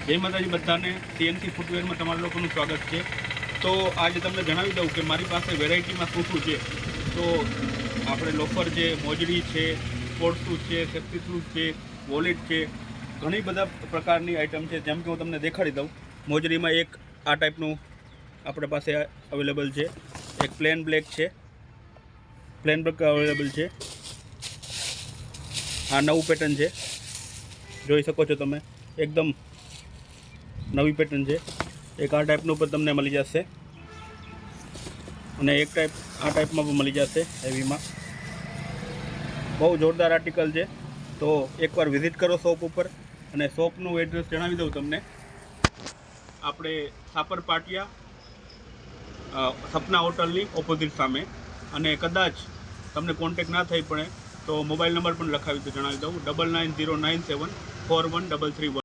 જય માતાજી બધાને, સીએનસી ફૂટવેરમાં તમારા લોકોનું સ્વાગત છે। તો આજે તમને જણાવી દઉં કે મારી પાસે વેરાયટીમાં શું છે। તો આપણે લોફર છે, મોજડી છે, સ્પોર્ટ્સ શૂઝ છે, સેફ્ટી શૂઝ છે, વોલેટ છે, ઘણી બધા પ્રકારની આઇટમ છે। જેમ કે હું તમને દેખાડી દઉં, મોજડીમાં એક આ ટાઈપનું આપણે પાસે અવેલેબલ છે, એક પ્લેન બ્લેક છે, પ્લેન બ્લેક અવેલેબલ છે। આ નવું પેટર્ન છે, જોઈ શકો છો તમે, એકદમ નવી પેટર્ન છે। એક આ ટાઈપનું પણ તમને મળી જશે અને એક ટાઈપ આ ટાઈપમાં પણ મળી જશે હેવીમાં। બહુ જોરદાર આર્ટિકલ છે। તો એકવાર વિઝિટ કરો શોપ ઉપર, અને શોપનું એડ્રેસ જણાવી દઉં તમને। આપણે સાપર પાટિયા સપના હોટલની ઓપોઝિટ સામે, અને કદાચ તમને કોન્ટેક ના થઈ પડે તો મોબાઈલ નંબર પણ લખાવી તો જણાવી દઉં, 9909741331।